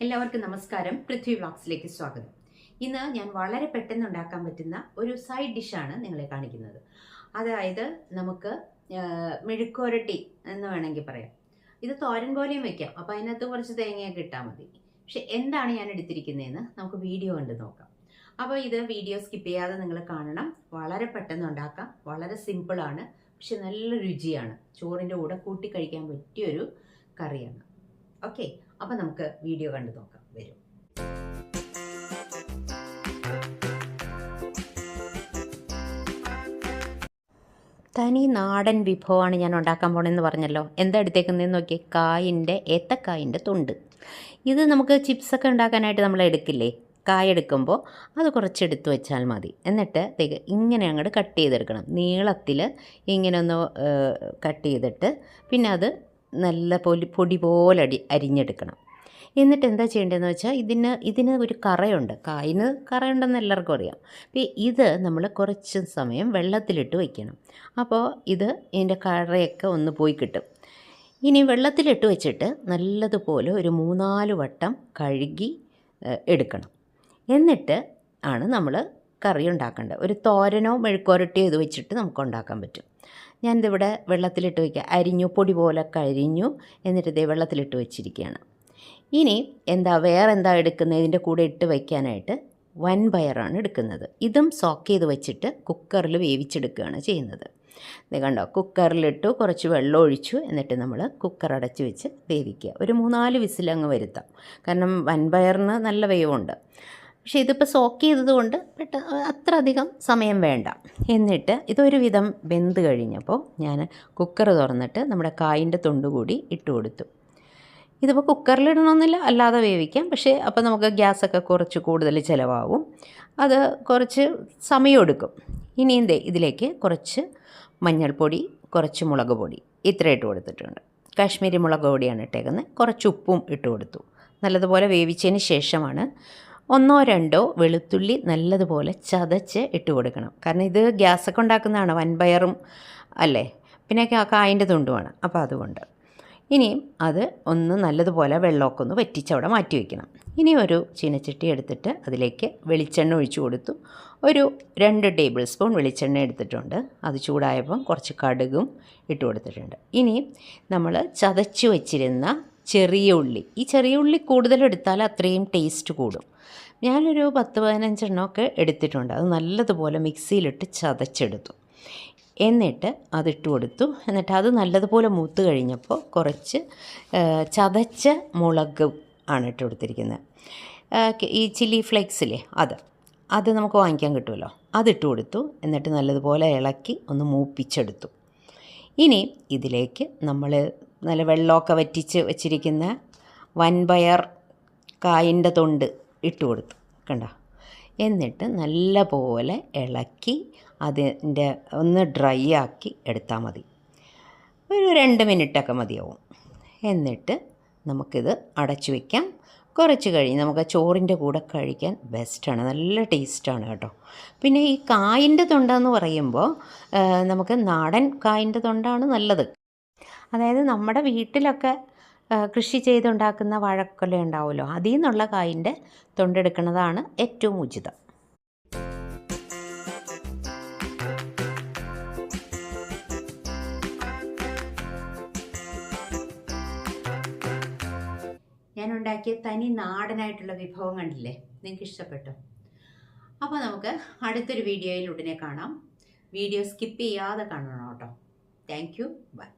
എല്ലാവർക്കും നമസ്കാരം. പൃഥ്വി വ്ളോഗ്സിലേക്ക് സ്വാഗതം. ഇന്ന് ഞാൻ വളരെ പെട്ടെന്ന് ഉണ്ടാക്കാൻ പറ്റുന്ന ഒരു സൈഡ് ഡിഷാണ് നിങ്ങളെ കാണിക്കുന്നത്. അതായത് നമുക്ക് മെഴുക്കുവരട്ടി എന്ന് വേണമെങ്കിൽ പറയാം. ഇത് തോരൻ പോലെയും വെക്കാം. അപ്പോൾ അതിനകത്ത് കുറച്ച് തേങ്ങയൊക്കെ ഇട്ടാൽ മതി. പക്ഷെ എന്താണ് ഞാൻ എടുത്തിരിക്കുന്നതെന്ന് നമുക്ക് വീഡിയോ കണ്ട് നോക്കാം. അപ്പോൾ ഇത് വീഡിയോ സ്കിപ്പ് ചെയ്യാതെ നിങ്ങൾ കാണണം. വളരെ പെട്ടെന്ന് ഉണ്ടാക്കാം. വളരെ സിമ്പിളാണ്, പക്ഷെ നല്ല രുചിയാണ്. ചോറിൻ്റെ കൂടെ കൂട്ടി കഴിക്കാൻ പറ്റിയൊരു കറിയാണ്. ഓക്കെ, അപ്പം നമുക്ക് വീഡിയോ കണ്ടു നോക്കാം. വരും. തനി നാടൻ വിഭവമാണ് ഞാൻ ഉണ്ടാക്കാൻ പോണെന്ന് പറഞ്ഞല്ലോ. എന്താ എടുത്തേക്കുന്നതെന്ന് നോക്കി. ഏത്തക്കായിൻ്റെ തൊണ്ട്. ഇത് നമുക്ക് ചിപ്സൊക്കെ ഉണ്ടാക്കാനായിട്ട് നമ്മൾ എടുക്കില്ലേ, കായ എടുക്കുമ്പോൾ അത് കുറച്ചെടുത്ത് വെച്ചാൽ മതി. എന്നിട്ട് ഇങ്ങനെ അങ്ങോട്ട് കട്ട് ചെയ്തെടുക്കണം. നീളത്തിൽ ഇങ്ങനെ ഒന്ന് കട്ട് ചെയ്തിട്ട് പിന്നെ അത് നല്ല പൊടി പോലെ അരിഞ്ഞെടുക്കണം. എന്നിട്ട് എന്താ ചെയ്യേണ്ടതെന്ന് വെച്ചാൽ ഇതിന് ഒരു കറയുണ്ട്. കായിന് കറയുണ്ടെന്ന് എല്ലാവർക്കും അറിയാം. അപ്പോൾ ഇത് നമ്മൾ കുറച്ച് സമയം വെള്ളത്തിലിട്ട് വയ്ക്കണം. അപ്പോൾ ഇതിൻ്റെ കറയൊക്കെ ഒന്ന് പോയി കിട്ടും. ഇനി വെള്ളത്തിലിട്ട് വെച്ചിട്ട് നല്ലതുപോലെ ഒരു 3-4 വട്ടം കഴുകി എടുക്കണം. എന്നിട്ട് ആണ് നമ്മൾ കറി ഉണ്ടാക്കേണ്ടത്. ഒരു തോരനോ മെഴുക്കുവരട്ടിയോ ഇത് വെച്ചിട്ട് നമുക്ക് ഉണ്ടാക്കാൻ പറ്റും. ഞാനിതിവിടെ വെള്ളത്തിലിട്ട് വയ്ക്കുക. പൊടി പോലൊക്കെ അരിഞ്ഞു. എന്നിട്ട് ഇതേ വെള്ളത്തിലിട്ട് വെച്ചിരിക്കുകയാണ്. ഇനി വേറെന്താ എടുക്കുന്നത് ഇതിൻ്റെ കൂടെ ഇട്ട് വയ്ക്കാനായിട്ട്? വൻപയറാണ് എടുക്കുന്നത്. ഇതും സോക്ക് ചെയ്ത് വെച്ചിട്ട് കുക്കറിൽ വേവിച്ചെടുക്കുകയാണ് ചെയ്യുന്നത്. ഇത് കണ്ടോ, കുക്കറിലിട്ട് കുറച്ച് വെള്ളം ഒഴിച്ചു. എന്നിട്ട് നമ്മൾ കുക്കർ അടച്ച് വെച്ച് വേവിക്കുക. ഒരു 3-4 വിസിലങ്ങ് വരുത്താം. കാരണം വൻപയറിന് നല്ല വേവുണ്ട്. പക്ഷേ ഇതിപ്പോൾ സോക്ക് ചെയ്തതുകൊണ്ട് അത്ര അധികം സമയം വേണ്ട. എന്നിട്ട് ഇതൊരു വിധം വെന്ത് കഴിഞ്ഞപ്പോൾ ഞാൻ കുക്കർ തുറന്നിട്ട് നമ്മുടെ കായിൻ്റെ തൊണ്ട് കൂടി ഇട്ട് കൊടുത്തു. ഇതിപ്പോൾ കുക്കറിലിടണമെന്നില്ല, അല്ലാതെ വേവിക്കാം. പക്ഷേ അപ്പോൾ നമുക്ക് ഗ്യാസൊക്കെ കുറച്ച് കൂടുതൽ ചിലവാകും. അത് കുറച്ച് സമയമെടുക്കും. ഇനി ഇതിലേക്ക് കുറച്ച് മഞ്ഞൾപ്പൊടി, കുറച്ച് മുളക് പൊടി ഇത്ര ഇട്ട് കൊടുത്തിട്ടുണ്ട്. കാശ്മീരി മുളക് പൊടിയാണ് ഇട്ടേക്കുന്നത്. കുറച്ച് ഉപ്പും ഇട്ട് കൊടുത്തു. നല്ലതുപോലെ വേവിച്ചതിന് ശേഷമാണ് 1-2 വെളുത്തുള്ളി നല്ലതുപോലെ ചതച്ച് ഇട്ട് കൊടുക്കണം. കാരണം ഇത് ഗ്യാസൊക്കെ ഉണ്ടാക്കുന്നതാണ്, വൻപയറും അല്ലേ, പിന്നെ കായിൻ്റെ തൊണ്ടുമാണ്. അപ്പോൾ അതുകൊണ്ട് ഇനിയും അത് ഒന്ന് നല്ലതുപോലെ വെള്ളമൊക്കെ ഒന്ന് വറ്റിച്ചവിടെ മാറ്റി വയ്ക്കണം. ഇനി ഒരു ചീനച്ചട്ടി എടുത്തിട്ട് അതിലേക്ക് വെളിച്ചെണ്ണ ഒഴിച്ചു കൊടുത്തു. ഒരു 2 ടേബിൾ സ്പൂൺ വെളിച്ചെണ്ണ എടുത്തിട്ടുണ്ട്. അത് ചൂടായപ്പം കുറച്ച് കടുകും ഇട്ട് കൊടുത്തിട്ടുണ്ട്. ഇനി നമ്മൾ ചതച്ച് വച്ചിരുന്ന ചെറിയ ഉള്ളി, ഈ ചെറിയ ഉള്ളി കൂടുതലെടുത്താൽ അത്രയും ടേസ്റ്റ് കൂടും. ഞാനൊരു 10-15 എണ്ണമൊക്കെ എടുത്തിട്ടുണ്ട്. അത് നല്ലതുപോലെ മിക്സിയിലിട്ട് ചതച്ചെടുത്തു. എന്നിട്ട് അതിട്ട് കൊടുത്തു. എന്നിട്ട് അത് നല്ലതുപോലെ മൂത്ത് കഴിഞ്ഞപ്പോൾ കുറച്ച് ചതച്ച മുളക് ആണ് ഇട്ട് കൊടുത്തിരിക്കുന്നത്. ഈ ചില്ലി ഫ്ലേക്സില്ലേ, അത് നമുക്ക് വാങ്ങിക്കാൻ കിട്ടുമല്ലോ, അതിട്ട് കൊടുത്തു. എന്നിട്ട് നല്ലതുപോലെ ഇളക്കി ഒന്ന് മൂപ്പിച്ചെടുത്തു. ഇനി ഇതിലേക്ക് നമ്മൾ നല്ല വെള്ളമൊക്കെ വറ്റിച്ച് വെച്ചിരിക്കുന്ന വൻപയർ കായിൻ്റെ തൊണ്ട് ഇട്ട് കൊടുത്തു. കണ്ടോ? എന്നിട്ട് നല്ല പോലെ ഇളക്കി അതിൻ്റെ ഒന്ന് ഡ്രൈ ആക്കി എടുത്താൽ മതി. ഒരു 2 മിനിറ്റൊക്കെ മതിയാവും. എന്നിട്ട് നമുക്കിത് അടച്ചു വയ്ക്കാം. കുറച്ച് കഴിഞ്ഞ് നമുക്ക് ചോറിൻ്റെ കൂടെ കഴിക്കാൻ ബെസ്റ്റാണ്, നല്ല ടേസ്റ്റാണ് കേട്ടോ. പിന്നെ ഈ കായിൻ്റെ തൊണ്ടെന്ന് പറയുമ്പോൾ നമുക്ക് നാടൻ കായിൻ്റെ തൊണ്ടാണ് നല്ലത്. അതായത് നമ്മുടെ വീട്ടിലൊക്കെ കൃഷി ചെയ്തുണ്ടാക്കുന്ന വാഴക്കൊല ഉണ്ടാവുമല്ലോ, അതിൽ നിന്നുള്ള കായിൻ്റെ തൊണ്ടെടുക്കുന്നതാണ് ഏറ്റവും ഉചിതം. ഞാൻ ഉണ്ടാക്കിയ തനി നാടനായിട്ടുള്ള വിഭവം കണ്ടില്ലേ? നിങ്ങൾക്ക് ഇഷ്ടപ്പെട്ടോ? അപ്പോൾ നമുക്ക് അടുത്തൊരു വീഡിയോയിൽ ഉടനെ കാണാം. വീഡിയോ സ്കിപ്പ് ചെയ്യാതെ കാണണം കേട്ടോ. Thank you. ബൈ.